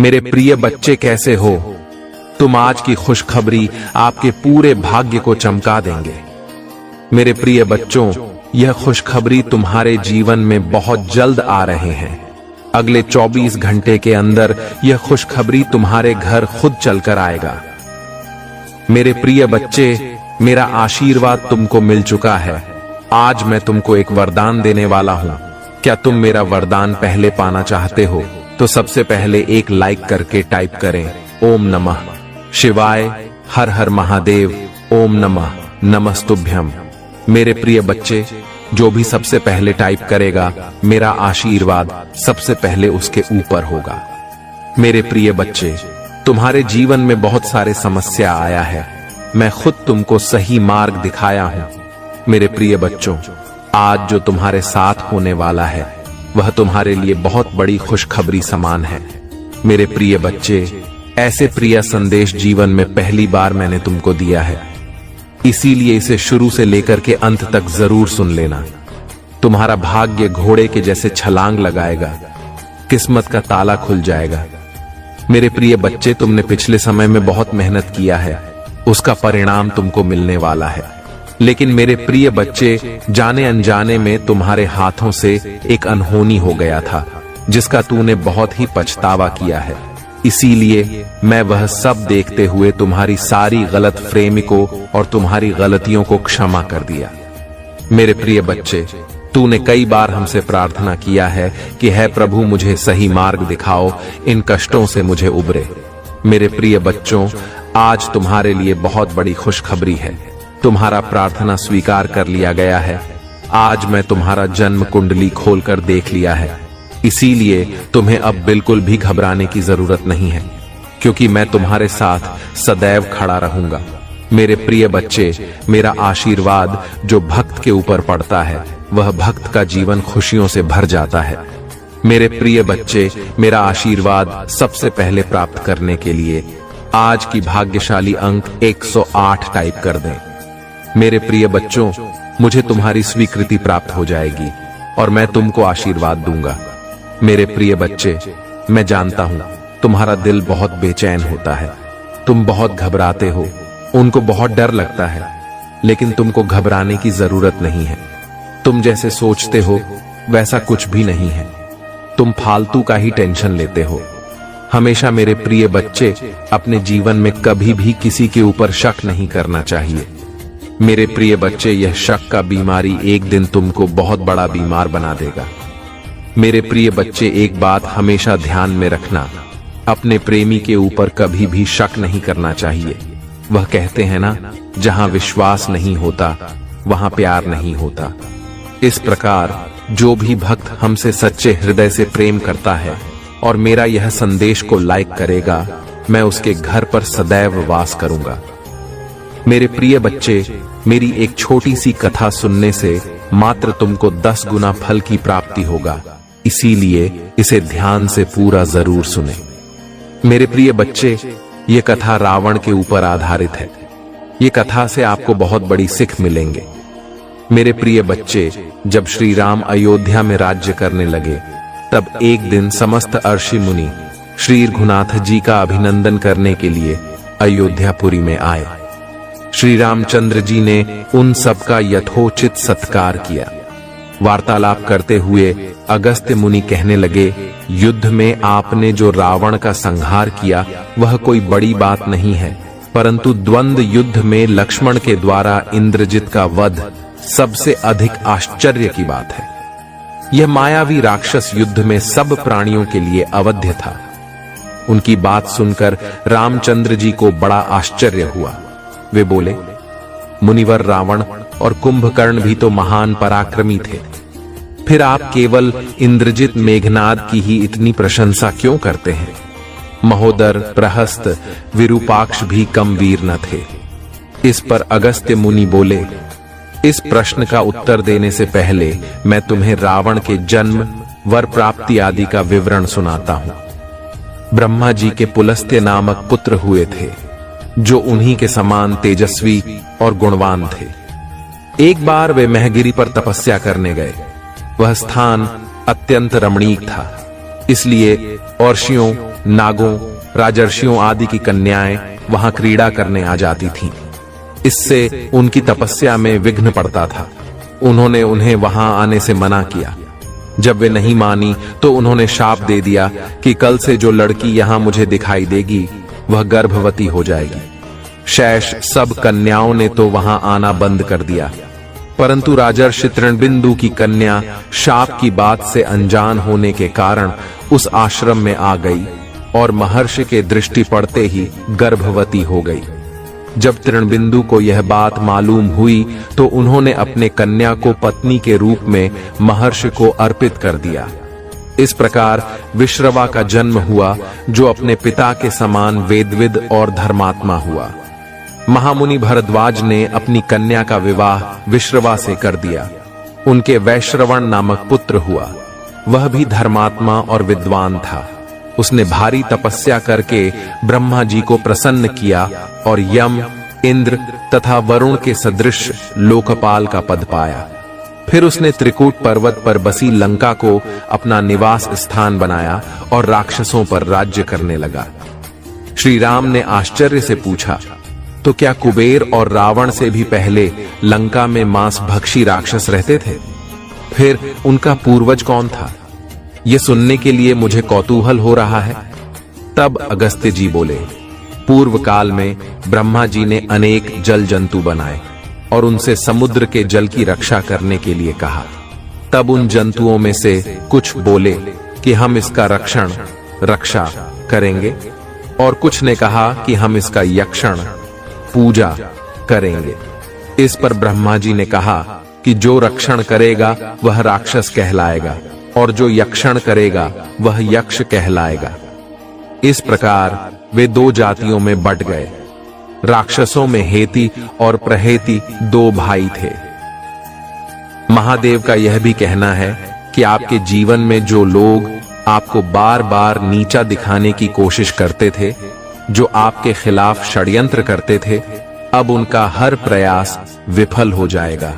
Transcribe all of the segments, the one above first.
मेरे प्रिय बच्चे कैसे हो? तुम आज की खुशखबरी आपके पूरे भाग्य को चमका देंगे। मेरे प्रिय बच्चों, यह खुशखबरी तुम्हारे जीवन में बहुत जल्द आ रहे हैं। अगले 24 घंटे के अंदर यह खुशखबरी तुम्हारे घर खुद चलकर आएगा। मेरे प्रिय बच्चे, मेरा आशीर्वाद तुमको मिल चुका है। आज मैं तुमको एक वरदान देने वाला हूं। क्या तुम मेरा वरदान पहले पाना चाहते हो? तो सबसे पहले एक लाइक करके टाइप करें ओम नमः शिवाय, हर हर महादेव, ओम नमः नमस्तुभ्यम। मेरे प्रिय बच्चे, जो भी सबसे पहले टाइप करेगा, मेरा आशीर्वाद सबसे पहले उसके ऊपर होगा। मेरे प्रिय बच्चे, तुम्हारे जीवन में बहुत सारे समस्या आया है। मैं खुद तुमको सही मार्ग दिखाया हूं। मेरे प्रिय बच्चों, आज जो तुम्हारे साथ होने वाला है वह तुम्हारे लिए बहुत बड़ी खुशखबरी समान है। मेरे प्रिय बच्चे, ऐसे प्रिय संदेश जीवन में पहली बार मैंने तुमको दिया है, इसीलिए इसे शुरू से लेकर के अंत तक जरूर सुन लेना। तुम्हारा भाग्य घोड़े के जैसे छलांग लगाएगा, किस्मत का ताला खुल जाएगा। मेरे प्रिय बच्चे, तुमने पिछले समय में बहुत मेहनत किया है, उसका परिणाम तुमको मिलने वाला है। लेकिन मेरे प्रिय बच्चे, जाने अनजाने में तुम्हारे हाथों से एक अनहोनी हो गया था, जिसका तूने बहुत ही पछतावा किया है। इसीलिए मैं वह सब देखते हुए तुम्हारी सारी गलत फहमी को और तुम्हारी गलतियों को क्षमा कर दिया। मेरे प्रिय बच्चे, तूने कई बार हमसे प्रार्थना किया है कि है प्रभु, मुझे सही मार्ग दिखाओ, इन कष्टों से मुझे उबरे। मेरे प्रिय बच्चों, आज तुम्हारे लिए बहुत बड़ी खुशखबरी है। तुम्हारा प्रार्थना स्वीकार कर लिया गया है। आज मैं तुम्हारा जन्म कुंडली खोलकर देख लिया है, इसीलिए तुम्हें अब बिल्कुल भी घबराने की जरूरत नहीं है, क्योंकि मैं तुम्हारे साथ सदैव खड़ा रहूंगा। मेरे प्रिय बच्चे, मेरा आशीर्वाद जो भक्त के ऊपर पड़ता है, वह भक्त का जीवन खुशियों से भर जाता है। मेरे प्रिय बच्चे, मेरा आशीर्वाद सबसे पहले प्राप्त करने के लिए आज की भाग्यशाली अंक 108 टाइप कर दें। मेरे प्रिय बच्चों, मुझे तुम्हारी स्वीकृति प्राप्त हो जाएगी और मैं तुमको आशीर्वाद दूंगा। मेरे प्रिय बच्चे, मैं जानता हूं तुम्हारा दिल बहुत बेचैन होता है, तुम बहुत घबराते हो, उनको बहुत डर लगता है, लेकिन तुमको घबराने की जरूरत नहीं है। तुम जैसे सोचते हो वैसा कुछ भी नहीं है। तुम फालतू का ही टेंशन लेते हो। हमेशा मेरे प्रिय बच्चे, अपने जीवन में कभी भी किसी के ऊपर शक नहीं करना चाहिए। मेरे प्रिय बच्चे, यह शक का बीमारी एक दिन तुमको बहुत बड़ा बीमार बना देगा। मेरे प्रिय बच्चे, एक बात हमेशा ध्यान में रखना, अपने प्रेमी के ऊपर कभी भी शक नहीं करना चाहिए। वह कहते हैं ना, जहां विश्वास नहीं होता वहां प्यार नहीं होता। इस प्रकार जो भी भक्त हमसे सच्चे हृदय से प्रेम करता है और मेरा यह संदेश को लाइक करेगा, मैं उसके घर पर सदैव वास करूंगा। मेरे प्रिय बच्चे, मेरी एक छोटी सी कथा सुनने से मात्र तुमको 10 गुना फल की प्राप्ति होगा, इसीलिए इसे ध्यान से पूरा जरूर सुने। मेरे प्रिय बच्चे, ये कथा रावण के ऊपर आधारित है। ये कथा से आपको बहुत बड़ी सीख मिलेंगे। मेरे प्रिय बच्चे, जब श्री राम अयोध्या में राज्य करने लगे, तब एक दिन समस्त ऋषि मुनि श्री रघुनाथ जी का अभिनंदन करने के लिए अयोध्यापुरी में आए। श्री रामचंद्र जी ने उन सब का यथोचित सत्कार किया। वार्तालाप करते हुए अगस्त्य मुनि कहने लगे, युद्ध में आपने जो रावण का संहार किया वह कोई बड़ी बात नहीं है, परंतु द्वंद्व युद्ध में लक्ष्मण के द्वारा इंद्रजित का वध सबसे अधिक आश्चर्य की बात है। यह मायावी राक्षस युद्ध में सब प्राणियों के लिए अवध्य था। उनकी बात सुनकर रामचंद्र जी को बड़ा आश्चर्य हुआ। वे बोले, मुनिवर रावण और कुंभकर्ण भी तो महान पराक्रमी थे, फिर आप केवल इंद्रजित मेघनाद की ही इतनी प्रशंसा क्यों करते हैं? महोदर, प्रहस्त, विरूपाक्ष भी कम वीर न थे। इस पर अगस्त्य मुनि बोले, इस प्रश्न का उत्तर देने से पहले मैं तुम्हें रावण के जन्म, वर प्राप्ति आदि का विवरण सुनाता हूं। ब्रह्मा जी के पुलस्त्य नामक पुत्र हुए थे, जो उन्हीं के समान तेजस्वी और गुणवान थे। एक बार वे महगिरी पर तपस्या करने गए। वह स्थान अत्यंत रमणीक था, इसलिए अर्षियों नागों, राजर्षियों आदि की कन्याएं वहां क्रीड़ा करने आ जाती थीं। इससे उनकी तपस्या में विघ्न पड़ता था। उन्होंने उन्हें वहां आने से मना किया। जब वे नहीं मानी तो उन्होंने शाप दे दिया कि कल से जो लड़की यहां मुझे दिखाई देगी वह गर्भवती हो जाएगी। शेष सब कन्याओं ने तो वहां आना बंद कर दिया, परंतु राजर्षि तृणबिंदु की कन्या शाप की बात से अनजान होने के कारण उस आश्रम में आ गई और महर्षि के दृष्टि पड़ते ही गर्भवती हो गई। जब तृणबिंदु को यह बात मालूम हुई तो उन्होंने अपने कन्या को पत्नी के रूप में महर्षि को अर्पित कर दिया। इस प्रकार विश्रवा का जन्म हुआ, जो अपने पिता के समान वेदविद और धर्मात्मा हुआ। महामुनि भरद्वाज ने अपनी कन्या का विवाह विश्रवा से कर दिया। उनके वैश्रवण नामक पुत्र हुआ। वह भी धर्मात्मा और विद्वान था। उसने भारी तपस्या करके ब्रह्मा जी को प्रसन्न किया और यम, इंद्र तथा वरुण के सदृश लोकपाल का पद पाया। फिर उसने त्रिकूट पर्वत पर बसी लंका को अपना निवास स्थान बनाया और राक्षसों पर राज्य करने लगा। श्री राम ने आश्चर्य से पूछा, तो क्या कुबेर और रावण से भी पहले लंका में मांस भक्षी राक्षस रहते थे? फिर उनका पूर्वज कौन था? ये सुनने के लिए मुझे कौतूहल हो रहा है। तब अगस्त्य जी बोले, पूर्व काल में ब्रह्मा जी ने अनेक जल जंतु बनाए और उनसे समुद्र के जल की रक्षा करने के लिए कहा। तब उन जंतुओं में से कुछ बोले कि हम इसका रक्षा करेंगे, और कुछ ने कहा कि हम इसका यक्षण पूजा करेंगे। इस पर ब्रह्मा जी ने कहा कि जो रक्षण करेगा वह राक्षस कहलाएगा और जो यक्षण करेगा वह यक्ष कहलाएगा। इस प्रकार वे दो जातियों में बट गए। राक्षसों में हेति और प्रहेति दो भाई थे। महादेव का यह भी कहना है कि आपके जीवन में जो लोग आपको बार बार नीचा दिखाने की कोशिश करते थे, जो आपके खिलाफ षड्यंत्र करते थे, अब उनका हर प्रयास विफल हो जाएगा।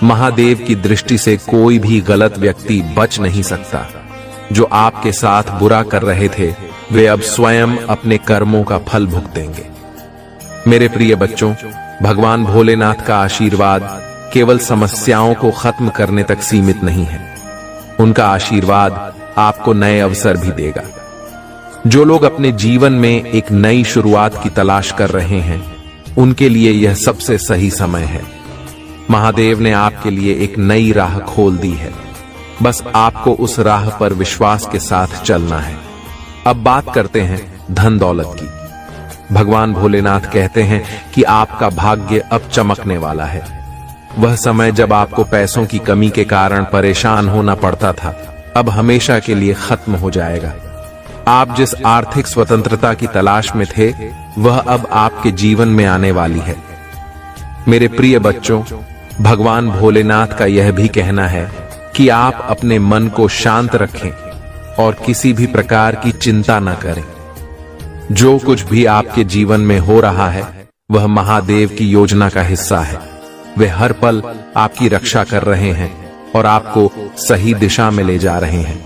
महादेव की दृष्टि से कोई भी गलत व्यक्ति बच नहीं सकता। जो आपके साथ बुरा कर रहे थे वे अब स्वयं अपने कर्मों का फल भुगतेंगे। मेरे प्रिय बच्चों, भगवान भोलेनाथ का आशीर्वाद केवल समस्याओं को खत्म करने तक सीमित नहीं है। उनका आशीर्वाद आपको नए अवसर भी देगा। जो लोग अपने जीवन में एक नई शुरुआत की तलाश कर रहे हैं, उनके लिए यह सबसे सही समय है। महादेव ने आपके लिए एक नई राह खोल दी है। बस आपको उस राह पर विश्वास के साथ चलना है। अब बात करते हैं धन दौलत की। भगवान भोलेनाथ कहते हैं कि आपका भाग्य अब चमकने वाला है। वह समय जब आपको पैसों की कमी के कारण परेशान होना पड़ता था, अब हमेशा के लिए खत्म हो जाएगा। आप जिस आर्थिक स्वतंत्रता की तलाश में थे, वह अब आपके जीवन में आने वाली है। मेरे प्रिय बच्चों, भगवान भोलेनाथ का यह भी कहना है कि आप अपने मन को शांत रखें और किसी भी प्रकार की चिंता न करें। जो कुछ भी आपके जीवन में हो रहा है वह महादेव की योजना का हिस्सा है। वे हर पल आपकी रक्षा कर रहे हैं और आपको सही दिशा में ले जा रहे हैं।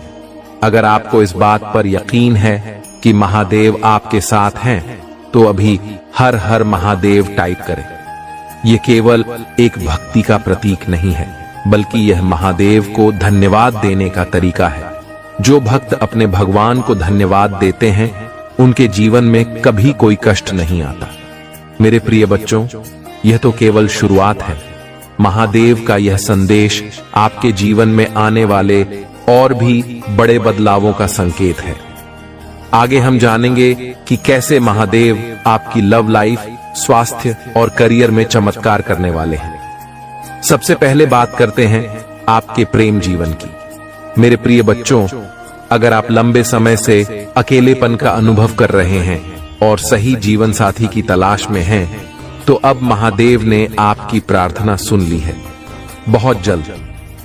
अगर आपको इस बात पर यकीन है कि महादेव आपके साथ हैं, तो अभी हर हर महादेव टाइप करें। ये केवल एक भक्ति का प्रतीक नहीं है, बल्कि यह महादेव को धन्यवाद देने का तरीका है। जो भक्त अपने भगवान को धन्यवाद देते हैं, उनके जीवन में कभी कोई कष्ट नहीं आता। मेरे प्रिय बच्चों, यह तो केवल शुरुआत है। महादेव का यह संदेश आपके जीवन में आने वाले और भी बड़े बदलावों का संकेत है। आगे हम जानेंगे कि कैसे महादेव आपकी लव लाइफ, स्वास्थ्य और करियर में चमत्कार करने वाले हैं। सबसे पहले बात करते हैं आपके प्रेम जीवन की। मेरे प्रिय बच्चों, अगर आप लंबे समय से अकेलेपन का अनुभव कर रहे हैं और सही जीवन साथी की तलाश में हैं, तो अब महादेव ने आपकी प्रार्थना सुन ली है। बहुत जल्द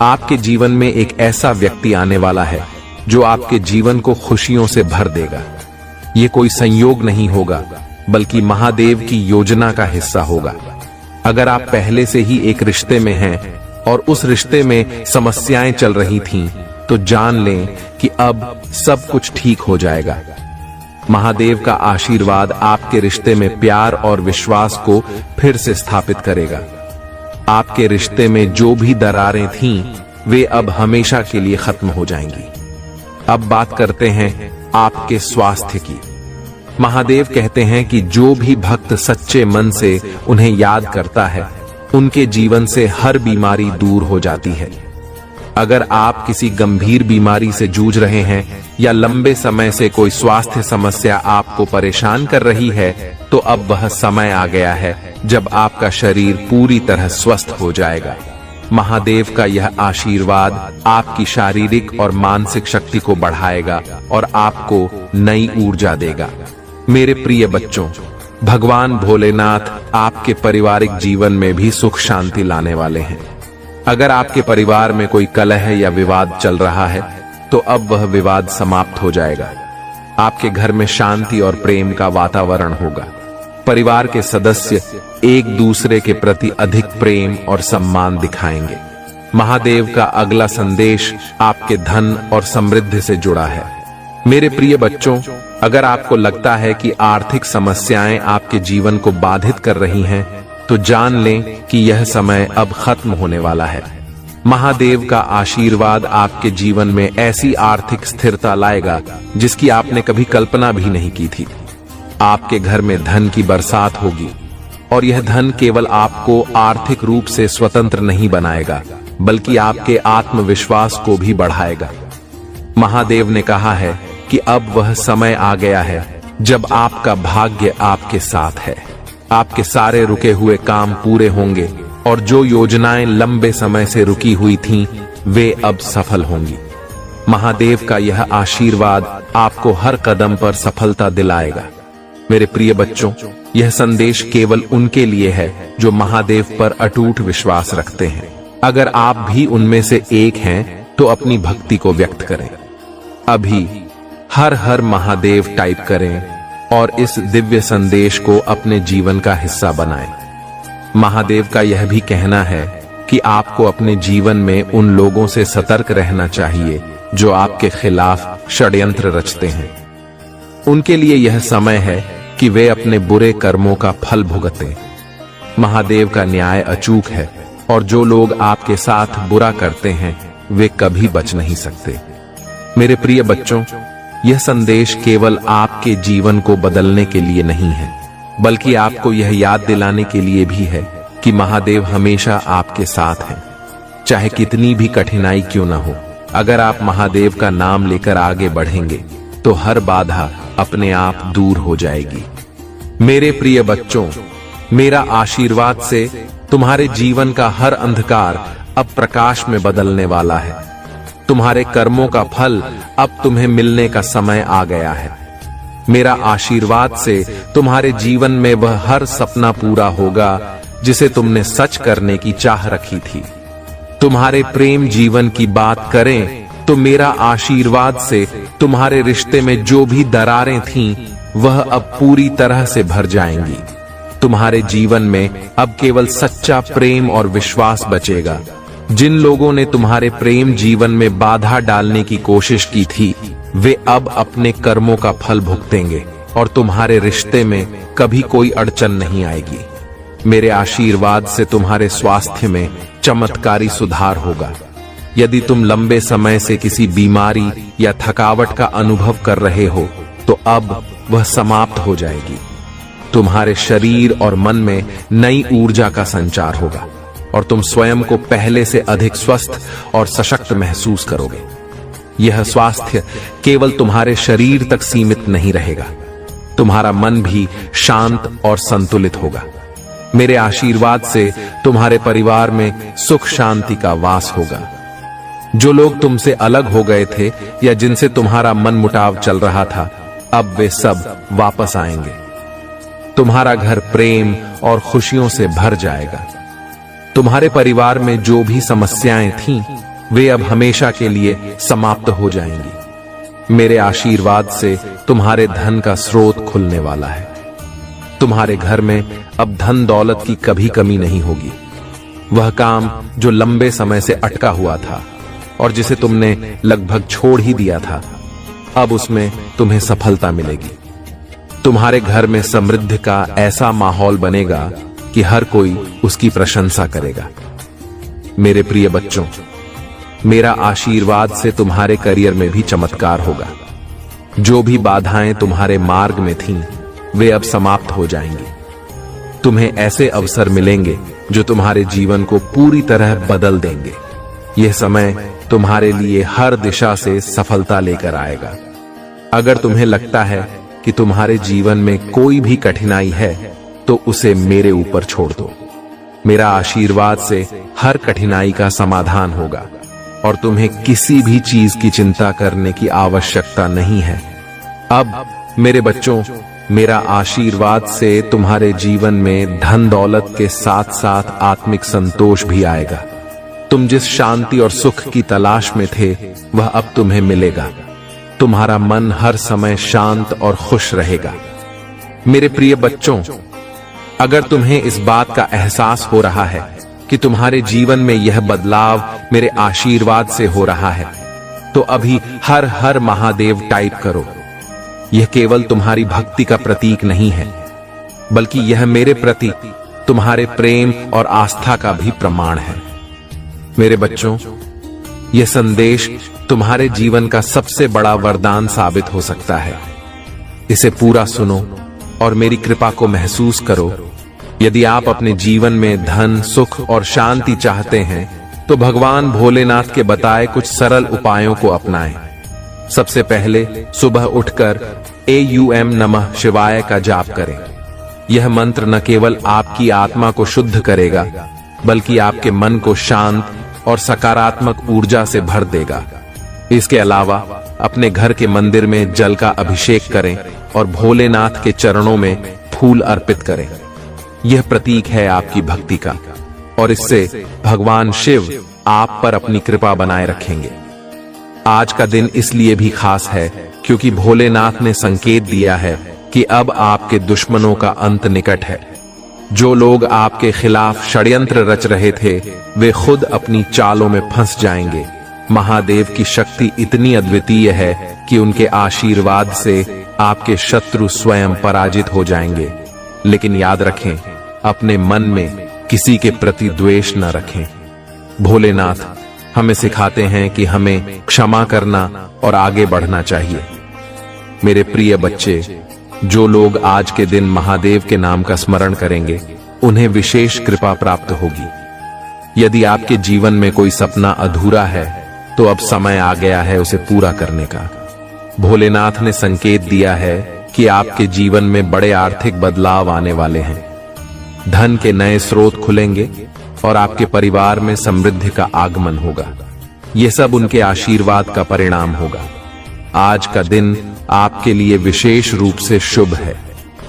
आपके जीवन में एक ऐसा व्यक्ति आने वाला है जो आपके जीवन को खुशियों से भर देगा। ये कोई संयोग नहीं होगा, बल्कि महादेव की योजना का हिस्सा होगा। अगर आप पहले से ही एक रिश्ते में हैं और उस रिश्ते में समस्याएं चल रही थीं, तो जान लें कि अब सब कुछ ठीक हो जाएगा। महादेव का आशीर्वाद आपके रिश्ते में प्यार और विश्वास को फिर से स्थापित करेगा। आपके रिश्ते में जो भी दरारें थीं, वे अब हमेशा के लिए खत्म हो जाएंगी। अब बात करते हैं आपके स्वास्थ्य की। महादेव कहते हैं कि जो भी भक्त सच्चे मन से उन्हें याद करता है, उनके जीवन से हर बीमारी दूर हो जाती है। अगर आप किसी गंभीर बीमारी से जूझ रहे हैं या लंबे समय से कोई स्वास्थ्य समस्या आपको परेशान कर रही है, तो अब वह समय आ गया है जब आपका शरीर पूरी तरह स्वस्थ हो जाएगा। महादेव का यह आशीर्वाद आपकी शारीरिक और मानसिक शक्ति को बढ़ाएगा और आपको नई ऊर्जा देगा। मेरे प्रिय बच्चों, भगवान भोलेनाथ आपके पारिवारिक जीवन में भी सुख शांति लाने वाले हैं। अगर आपके परिवार में कोई कलह या विवाद चल रहा है, तो अब वह विवाद समाप्त हो जाएगा। आपके घर में शांति और प्रेम का वातावरण होगा। परिवार के सदस्य एक दूसरे के प्रति अधिक प्रेम और सम्मान दिखाएंगे। महादेव का अगला संदेश आपके धन और समृद्धि से जुड़ा है। मेरे प्रिय बच्चों, अगर आपको लगता है कि आर्थिक समस्याएं आपके जीवन को बाधित कर रही हैं, तो जान लें कि यह समय अब खत्म होने वाला है। महादेव का आशीर्वाद आपके जीवन में ऐसी आर्थिक स्थिरता लाएगा जिसकी आपने कभी कल्पना भी नहीं की थी। आपके घर में धन की बरसात होगी और यह धन केवल आपको आर्थिक रूप से स्वतंत्र नहीं बनाएगा, बल्कि आपके आत्मविश्वास को भी बढ़ाएगा। महादेव ने कहा है कि अब वह समय आ गया है जब आपका भाग्य आपके साथ है। आपके सारे रुके हुए काम पूरे होंगे और जो योजनाएं लंबे समय से रुकी हुई थीं, वे अब सफल होंगी। महादेव का यह आशीर्वाद आपको हर कदम पर सफलता दिलाएगा। मेरे प्रिय बच्चों, यह संदेश केवल उनके लिए है जो महादेव पर अटूट विश्वास रखते हैं। अगर आप भी उनमें से एक हैं, तो अपनी भक्ति को व्यक्त करें। अभी हर हर महादेव टाइप करें और इस दिव्य संदेश को अपने जीवन का हिस्सा बनाएं। महादेव का यह भी कहना है कि आपको अपने जीवन में उन लोगों से सतर्क रहना चाहिए जो आपके खिलाफ षड्यंत्र रचते हैं। उनके लिए यह समय है कि वे अपने बुरे कर्मों का फल भुगतें। महादेव का न्याय अचूक है और जो लोग आपके साथ बुरा करते हैं, वे कभी बच नहीं सकते। मेरे प्रिय बच्चों, यह संदेश केवल आपके जीवन को बदलने के लिए नहीं है, बल्कि आपको यह याद दिलाने के लिए भी है कि महादेव हमेशा आपके साथ हैं, चाहे कितनी भी कठिनाई क्यों न हो। अगर आप महादेव का नाम लेकर आगे बढ़ेंगे, तो हर बाधा अपने आप दूर हो जाएगी। मेरे प्रिय बच्चों, मेरा आशीर्वाद से तुम्हारे जीवन का हर अंधकार अब प्रकाश में बदलने वाला है। तुम्हारे कर्मों का फल अब तुम्हें मिलने का समय आ गया है। मेरा आशीर्वाद से तुम्हारे जीवन में वह हर सपना पूरा होगा जिसे तुमने सच करने की चाह रखी थी। तुम्हारे प्रेम जीवन की बात करें तो मेरा आशीर्वाद से तुम्हारे रिश्ते में जो भी दरारें थीं, वह अब पूरी तरह से भर जाएंगी। तुम्हारे जीवन में अब केवल सच्चा प्रेम और विश्वास बचेगा। जिन लोगों ने तुम्हारे प्रेम जीवन में बाधा डालने की कोशिश की थी, वे अब अपने कर्मों का फल भुगतेंगे और तुम्हारे रिश्ते में कभी कोई अड़चन नहीं आएगी। मेरे आशीर्वाद से तुम्हारे स्वास्थ्य में चमत्कारी सुधार होगा। यदि तुम लंबे समय से किसी बीमारी या थकावट का अनुभव कर रहे हो, तो अब वह समाप्त हो जाएगी। तुम्हारे शरीर और मन में नई ऊर्जा का संचार होगा और तुम स्वयं को पहले से अधिक स्वस्थ और सशक्त महसूस करोगे। यह स्वास्थ्य केवल तुम्हारे शरीर तक सीमित नहीं रहेगा, तुम्हारा मन भी शांत और संतुलित होगा। मेरे आशीर्वाद से तुम्हारे परिवार में सुख शांति का वास होगा। जो लोग तुमसे अलग हो गए थे या जिनसे तुम्हारा मन मुटाव चल रहा था, अब वे सब वापस आएंगे। तुम्हारा घर प्रेम और खुशियों से भर जाएगा। तुम्हारे परिवार में जो भी समस्याएं थीं, वे अब हमेशा के लिए समाप्त हो जाएंगी। मेरे आशीर्वाद से तुम्हारे धन का स्रोत खुलने वाला है। तुम्हारे घर में अब धन दौलत की कभी कमी नहीं होगी। वह काम जो लंबे समय से अटका हुआ था और जिसे तुमने लगभग छोड़ ही दिया था, अब उसमें तुम्हें सफलता मिलेगी। तुम्हारे घर में समृद्धि का ऐसा माहौल बनेगा कि हर कोई उसकी प्रशंसा करेगा। मेरे प्रिय बच्चों, मेरा आशीर्वाद से तुम्हारे करियर में भी चमत्कार होगा। जो भी बाधाएं तुम्हारे मार्ग में थीं, वे अब समाप्त हो जाएंगी। तुम्हें ऐसे अवसर मिलेंगे जो तुम्हारे जीवन को पूरी तरह बदल देंगे। यह समय तुम्हारे लिए हर दिशा से सफलता लेकर आएगा। अगर तुम्हें लगता है कि तुम्हारे जीवन में कोई भी कठिनाई है, तो उसे मेरे ऊपर छोड़ दो। मेरा आशीर्वाद से हर कठिनाई का समाधान होगा और तुम्हें किसी भी चीज की चिंता करने की आवश्यकता नहीं है। अब मेरे बच्चों, मेरा आशीर्वाद से तुम्हारे जीवन में धन दौलत के साथ साथ आत्मिक संतोष भी आएगा। तुम जिस शांति और सुख की तलाश में थे, वह अब तुम्हें मिलेगा। तुम्हारा मन हर समय शांत और खुश रहेगा। मेरे प्रिय बच्चों, अगर तुम्हें इस बात का एहसास हो रहा है कि तुम्हारे जीवन में यह बदलाव मेरे आशीर्वाद से हो रहा है, तो अभी हर हर महादेव टाइप करो। यह केवल तुम्हारी भक्ति का प्रतीक नहीं है, बल्कि यह मेरे प्रति तुम्हारे प्रेम और आस्था का भी प्रमाण है। मेरे बच्चों, यह संदेश तुम्हारे जीवन का सबसे बड़ा वरदान साबित हो सकता है। इसे पूरा सुनो और मेरी कृपा को महसूस करो। यदि आप अपने जीवन में धन, सुख और शांति चाहते हैं, तो भगवान भोलेनाथ के बताए कुछ सरल उपायों को अपनाएं। सबसे पहले सुबह उठकर AUM नमः शिवाय का जाप करें। यह मंत्र न केवल आपकी आत्मा को शुद्ध करेगा, बल्कि आपके मन को शांत और सकारात्मक ऊर्जा से भर देगा। इसके अलावा अपने घर के मंदिर में जल का अभिषेक करें और भोलेनाथ के चरणों में फूल अर्पित करें। यह प्रतीक है आपकी भक्ति का, और इससे भगवान शिव आप पर अपनी कृपा बनाए रखेंगे। आज का दिन इसलिए भी खास है क्योंकि भोलेनाथ ने संकेत दिया है कि अब आपके दुश्मनों का अंत निकट है। जो लोग आपके खिलाफ षड्यंत्र रच रहे थे, वे खुद अपनी चालों में फंस जाएंगे। महादेव की शक्ति इतनी अद्वितीय है कि उनके आशीर्वाद से आपके शत्रु स्वयं पराजित हो जाएंगे। लेकिन याद रखें, अपने मन में किसी के प्रति द्वेष न रखें। भोलेनाथ हमें सिखाते हैं कि हमें क्षमा करना और आगे बढ़ना चाहिए। मेरे प्रिय बच्चे, जो लोग आज के दिन महादेव के नाम का स्मरण करेंगे, उन्हें विशेष कृपा प्राप्त होगी। यदि आपके जीवन में कोई सपना अधूरा है, तो अब समय आ गया है उसे पूरा करने का। भोलेनाथ ने संकेत दिया है कि आपके जीवन में बड़े आर्थिक बदलाव आने वाले हैं। धन के नए स्रोत खुलेंगे और आपके परिवार में समृद्धि का आगमन होगा। यह सब उनके आशीर्वाद का परिणाम होगा। आज का दिन आपके लिए विशेष रूप से शुभ है।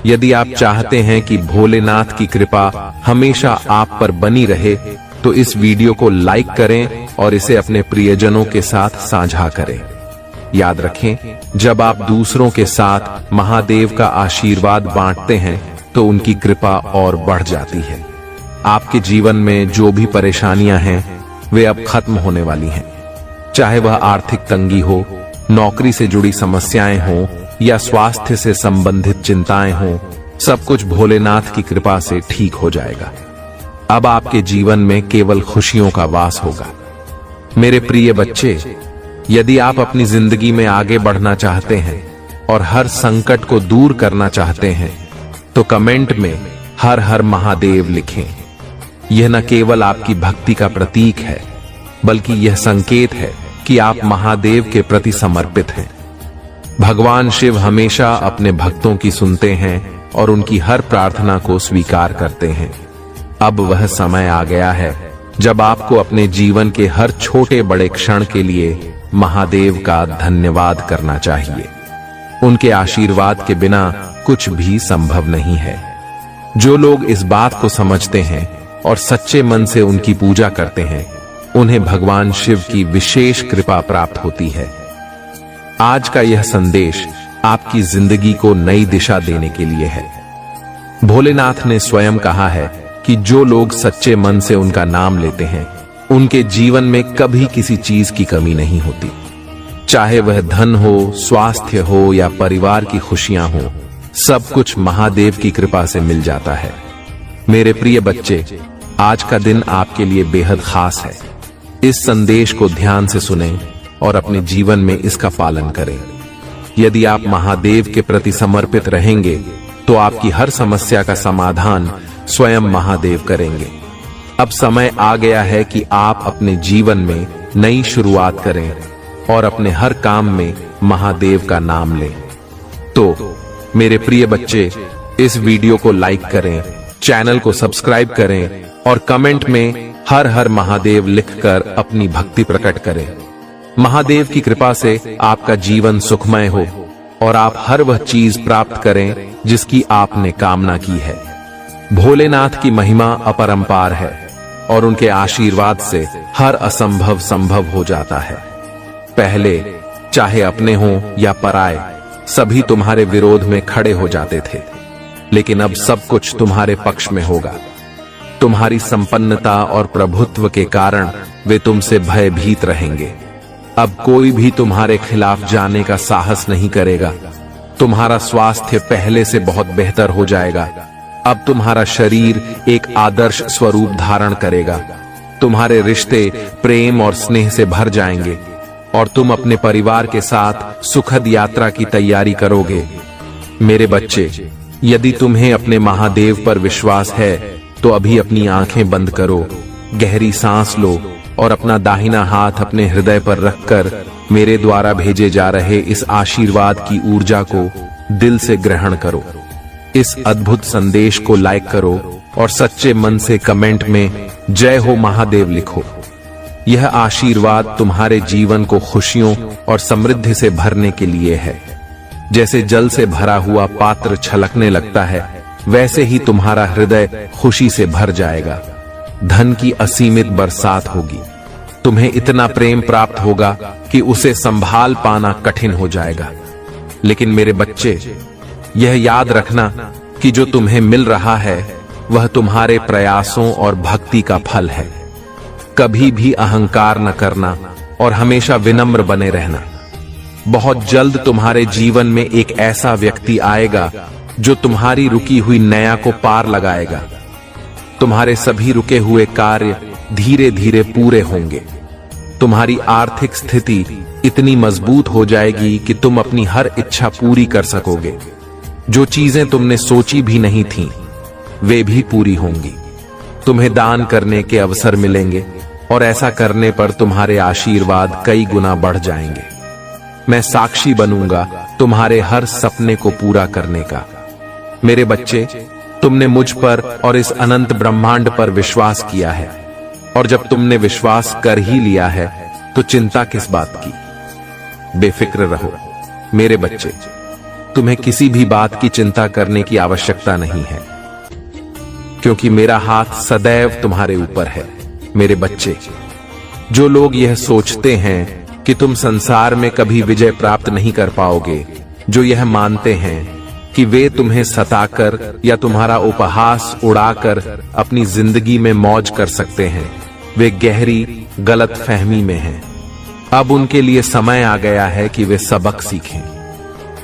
यदि आप चाहते हैं कि भोलेनाथ की कृपा हमेशा आप पर बनी रहे, तो इस वीडियो को लाइक करें और इसे अपने प्रियजनों के साथ साझा करें। याद रखें, जब आप दूसरों के साथ महादेव का आशीर्वाद बांटते हैं, तो उनकी कृपा और बढ़ जाती है। आपके जीवन में जो भी परेशानियां हैं, वे अब खत्म होने वाली हैं। चाहे वह आर्थिक तंगी हो, नौकरी से जुड़ी समस्याएं हों या स्वास्थ्य से संबंधित चिंताएं हों, सब कुछ भोलेनाथ की कृपा से ठीक हो जाएगा। अब आपके जीवन में केवल खुशियों का वास होगा। मेरे प्रिय बच्चे, यदि आप अपनी जिंदगी में आगे बढ़ना चाहते हैं और हर संकट को दूर करना चाहते हैं, तो कमेंट में हर हर महादेव लिखें। यह न केवल आपकी भक्ति का प्रतीक है, बल्कि यह संकेत है कि आप महादेव के प्रति समर्पित हैं। भगवान शिव हमेशा अपने भक्तों की सुनते हैं और उनकी हर प्रार्थना को स्वीकार करते हैं। अब वह समय आ गया है जब आपको अपने जीवन के हर छोटे बड़े क्षण के लिए महादेव का धन्यवाद करना चाहिए। उनके आशीर्वाद के बिना कुछ भी संभव नहीं है। जो लोग इस बात को समझते हैं और सच्चे मन से उनकी पूजा करते हैं, उन्हें भगवान शिव की विशेष कृपा प्राप्त होती है। आज का यह संदेश आपकी जिंदगी को नई दिशा देने के लिए है। भोलेनाथ ने स्वयं कहा है कि जो लोग सच्चे मन से उनका नाम लेते हैं, उनके जीवन में कभी किसी चीज की कमी नहीं होती। चाहे वह धन हो, स्वास्थ्य हो या परिवार की खुशियां हो, सब कुछ महादेव की कृपा से मिल जाता है। मेरे प्रिय बच्चे, आज का दिन आपके लिए बेहद खास है। इस संदेश को ध्यान से सुनें और अपने जीवन में इसका पालन करें। यदि आप महादेव के प्रति समर्पित रहेंगे तो आपकी हर समस्या का समाधान स्वयं महादेव करेंगे। अब समय आ गया है कि आप अपने जीवन में नई शुरुआत करें और अपने हर काम में महादेव का नाम लें। तो मेरे प्रिय बच्चे, इस वीडियो को लाइक करें, चैनल को सब्सक्राइब करें और कमेंट में हर हर महादेव लिखकर अपनी भक्ति प्रकट करें। महादेव की कृपा से आपका जीवन सुखमय हो और आप हर वह चीज प्राप्त करें जिसकी आपने कामना की है। भोलेनाथ की महिमा अपरंपार है और उनके आशीर्वाद से हर असंभव संभव हो जाता है। पहले चाहे अपने हों या पराए, सभी तुम्हारे विरोध में खड़े हो जाते थे, लेकिन अब सब कुछ तुम्हारे पक्ष में होगा। तुम्हारी संपन्नता और प्रभुत्व के कारण वे तुमसे भयभीत रहेंगे। अब कोई भी तुम्हारे खिलाफ जाने का साहस नहीं करेगा। तुम्हारा स्वास्थ्य पहले से बहुत बेहतर हो जाएगा। अब तुम्हारा शरीर एक आदर्श स्वरूप धारण करेगा। तुम्हारे रिश्ते प्रेम और स्नेह से भर जाएंगे और तुम अपने परिवार के साथ सुखद यात्रा की तैयारी करोगे। मेरे बच्चे, यदि तुम्हें अपने महादेव पर विश्वास है तो अभी अपनी आंखें बंद करो, गहरी सांस लो और अपना दाहिना हाथ अपने हृदय पर रखकर मेरे द्वारा भेजे जा रहे इस आशीर्वाद की ऊर्जा को दिल से ग्रहण करो। इस अद्भुत संदेश को लाइक करो और सच्चे मन से कमेंट में जय हो महादेव लिखो। यह आशीर्वाद तुम्हारे जीवन को खुशियों और समृद्धि से भरने के लिए है। जैसे जल से भरा हुआ पात्र छलकने लगता है, वैसे ही तुम्हारा हृदय खुशी से भर जाएगा। धन की असीमित बरसात होगी। तुम्हें इतना प्रेम प्राप्त होगा कि उसे संभाल पाना कठिन हो जाएगा। लेकिन मेरे बच्चे, यह याद रखना कि जो तुम्हें मिल रहा है वह तुम्हारे प्रयासों और भक्ति का फल है। कभी भी अहंकार न करना और हमेशा विनम्र बने रहना। बहुत जल्द तुम्हारे जीवन में एक ऐसा व्यक्ति आएगा जो तुम्हारी रुकी हुई नैया को पार लगाएगा। तुम्हारे सभी रुके हुए कार्य धीरे धीरे पूरे होंगे। तुम्हारी आर्थिक स्थिति इतनी मजबूत हो जाएगी कि तुम अपनी हर इच्छा पूरी कर सकोगे। जो चीजें तुमने सोची भी नहीं थीं, वे भी पूरी होंगी। तुम्हें दान करने के अवसर मिलेंगे और ऐसा करने पर तुम्हारे आशीर्वाद कई गुना बढ़ जाएंगे। मैं साक्षी बनूंगा तुम्हारे हर सपने को पूरा करने का। मेरे बच्चे, तुमने मुझ पर और इस अनंत ब्रह्मांड पर विश्वास किया है, और जब तुमने विश्वास कर ही लिया है तो चिंता किस बात की। बेफिक्र रहो मेरे बच्चे, तुम्हें किसी भी बात की चिंता करने की आवश्यकता नहीं है, क्योंकि मेरा हाथ सदैव तुम्हारे ऊपर है। मेरे बच्चे, जो लोग यह सोचते हैं कि तुम संसार में कभी विजय प्राप्त नहीं कर पाओगे, जो यह मानते हैं कि वे तुम्हें सताकर या तुम्हारा उपहास उड़ाकर अपनी जिंदगी में मौज कर सकते हैं, वे गहरी गलत फहमी में हैं। अब उनके लिए समय आ गया है कि वे सबक सीखें।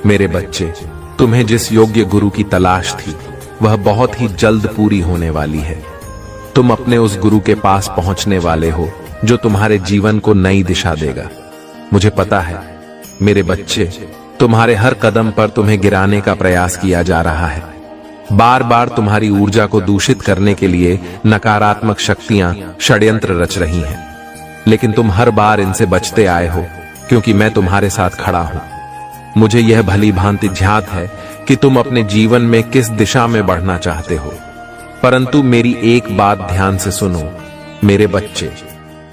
मेरे बच्चे, तुम्हें जिस योग्य गुरु की तलाश थी वह बहुत ही जल्द पूरी होने वाली है। तुम अपने उस गुरु के पास पहुंचने वाले हो जो तुम्हारे जीवन को नई दिशा देगा। मुझे पता है मेरे बच्चे, तुम्हारे हर कदम पर तुम्हें गिराने का प्रयास किया जा रहा है। बार बार तुम्हारी ऊर्जा को दूषित करने के लिए नकारात्मक शक्तियां षड्यंत्र रच रही हैं, लेकिन तुम हर बार इनसे बचते आए हो क्योंकि मैं तुम्हारे साथ खड़ा हूं। मुझे यह भली भांति ज्ञात है कि तुम अपने जीवन में किस दिशा में बढ़ना चाहते हो, परंतु मेरी एक बात ध्यान से सुनो मेरे बच्चे।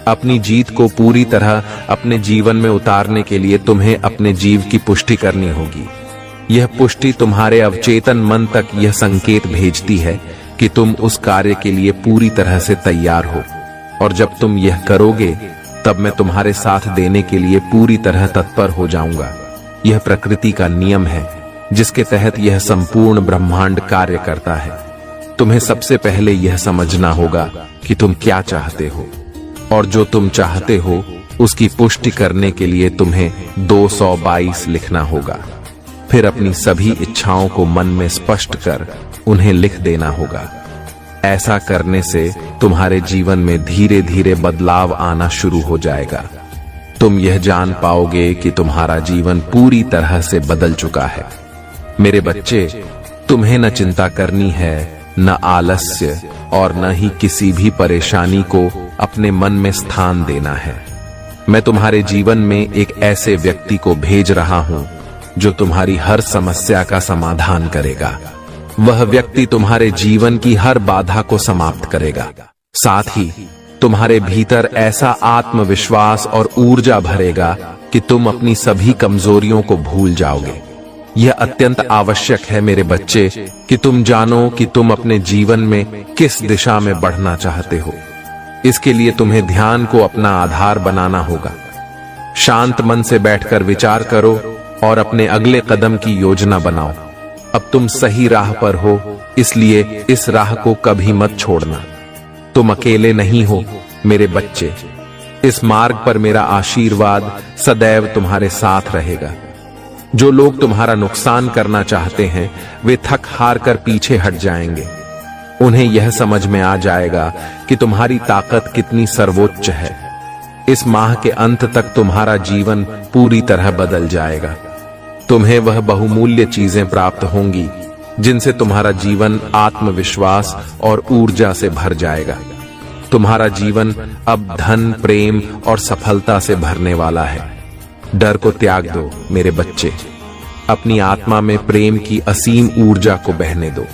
अपनी जीत को पूरी तरह अपने जीवन में उतारने के लिए तुम्हें अपने जीव की पुष्टि करनी होगी। यह पुष्टि तुम्हारे अवचेतन मन तक यह संकेत भेजती है कि तुम उस कार्य के लिए पूरी तरह से तैयार हो, और जब तुम यह करोगे तब मैं तुम्हारे साथ देने के लिए पूरी तरह तत्पर हो जाऊंगा। यह प्रकृति का नियम है जिसके तहत यह संपूर्ण ब्रह्मांड कार्य करता है। तुम्हें सबसे पहले यह समझना होगा कि तुम क्या चाहते हो, और जो तुम चाहते हो उसकी पुष्टि करने के लिए तुम्हें 222 लिखना होगा। फिर अपनी सभी इच्छाओं को मन में स्पष्ट कर उन्हें लिख देना होगा। ऐसा करने से तुम्हारे जीवन में धीरे धीरे बदलाव आना शुरू हो जाएगा। तुम यह जान पाओगे कि तुम्हारा जीवन पूरी तरह से बदल चुका है। मेरे बच्चे, तुम्हें न चिंता करनी है, न आलस्य और न ही किसी भी परेशानी को अपने मन में स्थान देना है। मैं तुम्हारे जीवन में एक ऐसे व्यक्ति को भेज रहा हूं जो तुम्हारी हर समस्या का समाधान करेगा। वह व्यक्ति तुम्हारे जीवन की हर बाधा को समाप्त करेगा। साथ ही तुम्हारे भीतर ऐसा आत्मविश्वास और ऊर्जा भरेगा कि तुम अपनी सभी कमजोरियों को भूल जाओगे। यह अत्यंत आवश्यक है मेरे बच्चे कि तुम जानो कि तुम अपने जीवन में किस दिशा में बढ़ना चाहते हो। इसके लिए तुम्हें ध्यान को अपना आधार बनाना होगा। शांत मन से बैठकर विचार करो और अपने अगले कदम की योजना बनाओ। अब तुम सही राह पर हो, इसलिए इस राह को कभी मत छोड़ना। तुम अकेले नहीं हो मेरे बच्चे। इस मार्ग पर मेरा आशीर्वाद सदैव तुम्हारे साथ रहेगा। जो लोग तुम्हारा नुकसान करना चाहते हैं वे थक हार कर पीछे हट जाएंगे। उन्हें यह समझ में आ जाएगा कि तुम्हारी ताकत कितनी सर्वोच्च है। इस माह के अंत तक तुम्हारा जीवन पूरी तरह बदल जाएगा। तुम्हें वह बहुमूल्य चीजें प्राप्त होंगी जिनसे तुम्हारा जीवन आत्मविश्वास और ऊर्जा से भर जाएगा। तुम्हारा जीवन अब धन, प्रेम और सफलता से भरने वाला है। डर को त्याग दो मेरे बच्चे। अपनी आत्मा में प्रेम की असीम ऊर्जा को बहने दो।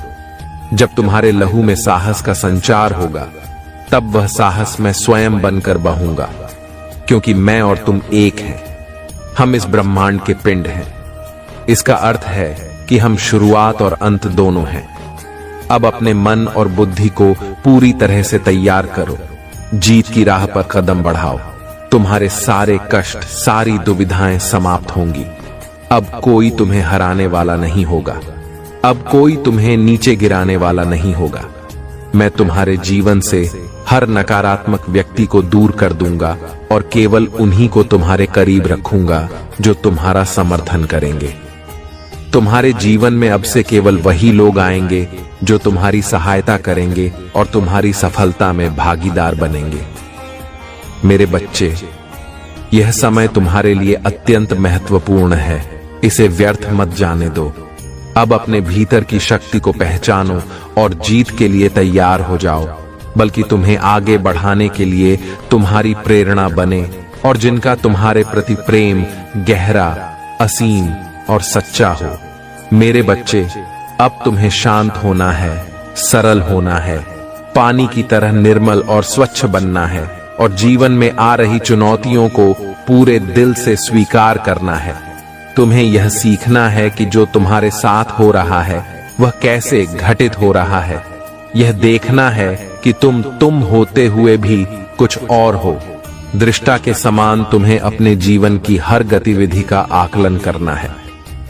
जब तुम्हारे लहू में साहस का संचार होगा तब वह साहस मैं स्वयं बनकर बहूंगा, क्योंकि मैं और तुम एक हैं। हम इस ब्रह्मांड के पिंड हैं। इसका अर्थ है कि हम शुरुआत और अंत दोनों हैं। अब अपने मन और बुद्धि को पूरी तरह से तैयार करो। जीत की राह पर कदम बढ़ाओ। तुम्हारे सारे कष्ट, सारी दुविधाएं समाप्त होंगी। अब कोई तुम्हें हराने वाला नहीं होगा। अब कोई तुम्हें नीचे गिराने वाला नहीं होगा। मैं तुम्हारे जीवन से हर नकारात्मक व्यक्ति को दूर कर दूंगा और केवल उन्हीं को तुम्हारे करीब रखूंगा जो तुम्हारा समर्थन करेंगे। तुम्हारे जीवन में अब से केवल वही लोग आएंगे जो तुम्हारी सहायता करेंगे और तुम्हारी सफलता में भागीदार बनेंगे। मेरे बच्चे, यह समय तुम्हारे लिए अत्यंत महत्वपूर्ण है। इसे व्यर्थ मत जाने दो। अब अपने भीतर की शक्ति को पहचानो और जीत के लिए तैयार हो जाओ। बल्कि तुम्हें आगे बढ़ाने के लिए तुम्हारी प्रेरणा बने और जिनका तुम्हारे प्रति प्रेम गहरा, असीम और सच्चा हो। मेरे बच्चे, अब तुम्हें शांत होना है, सरल होना है, पानी की तरह निर्मल और स्वच्छ बनना है और जीवन में आ रही चुनौतियों को पूरे दिल से स्वीकार करना है। तुम्हें यह सीखना है कि जो तुम्हारे साथ हो रहा है वह कैसे घटित हो रहा है। यह देखना है कि तुम होते हुए भी कुछ और हो। दृष्टा के समान तुम्हें अपने जीवन की हर गतिविधि का आकलन करना है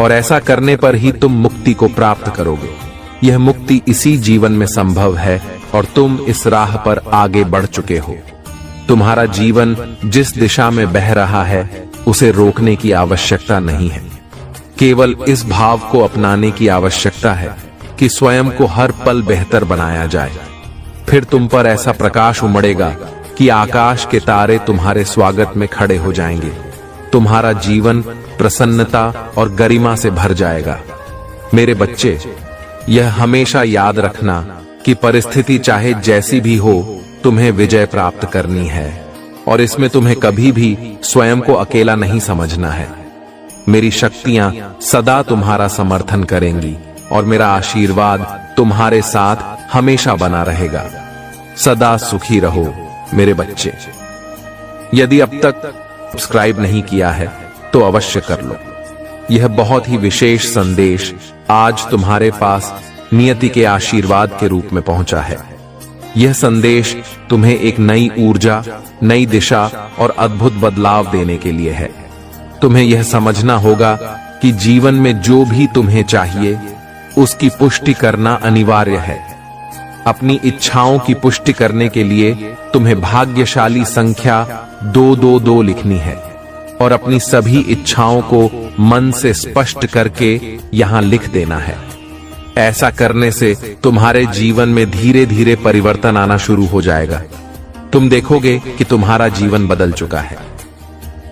और ऐसा करने पर ही तुम मुक्ति को प्राप्त करोगे। यह मुक्ति इसी जीवन में संभव है और तुम इस राह पर आगे बढ़ चुके हो। तुम्हारा जीवन जिस दिशा में बह रहा है उसे रोकने की आवश्यकता नहीं है। केवल इस भाव को अपनाने की आवश्यकता है कि स्वयं को हर पल बेहतर बनाया जाए। फिर तुम पर ऐसा प्रकाश उमड़ेगा कि आकाश के तारे तुम्हारे स्वागत में खड़े हो जाएंगे। तुम्हारा जीवन प्रसन्नता और गरिमा से भर जाएगा। मेरे बच्चे, यह हमेशा याद रखना कि परिस्थिति चाहे जैसी भी हो, तुम्हें विजय प्राप्त करनी है और इसमें तुम्हें कभी भी स्वयं को अकेला नहीं समझना है। मेरी शक्तियां सदा तुम्हारा समर्थन करेंगी और मेरा आशीर्वाद तुम्हारे साथ हमेशा बना रहेगा। सदा सुखी रहो मेरे बच्चे। यदि अब तक सब्सक्राइब नहीं किया है तो अवश्य कर लो। यह बहुत ही विशेष संदेश आज तुम्हारे पास नियति के आशीर्वाद के रूप में पहुंचा है। यह संदेश तुम्हें एक नई ऊर्जा, नई दिशा और अद्भुत बदलाव देने के लिए है। तुम्हें यह समझना होगा कि जीवन में जो भी तुम्हें चाहिए उसकी पुष्टि करना अनिवार्य है। अपनी इच्छाओं की पुष्टि करने के लिए तुम्हें भाग्यशाली संख्या 222 लिखनी है और अपनी सभी इच्छाओं को मन से स्पष्ट करके यहां लिख देना है। ऐसा करने से तुम्हारे जीवन में धीरे धीरे परिवर्तन आना शुरू हो जाएगा। तुम देखोगे कि तुम्हारा जीवन बदल चुका है।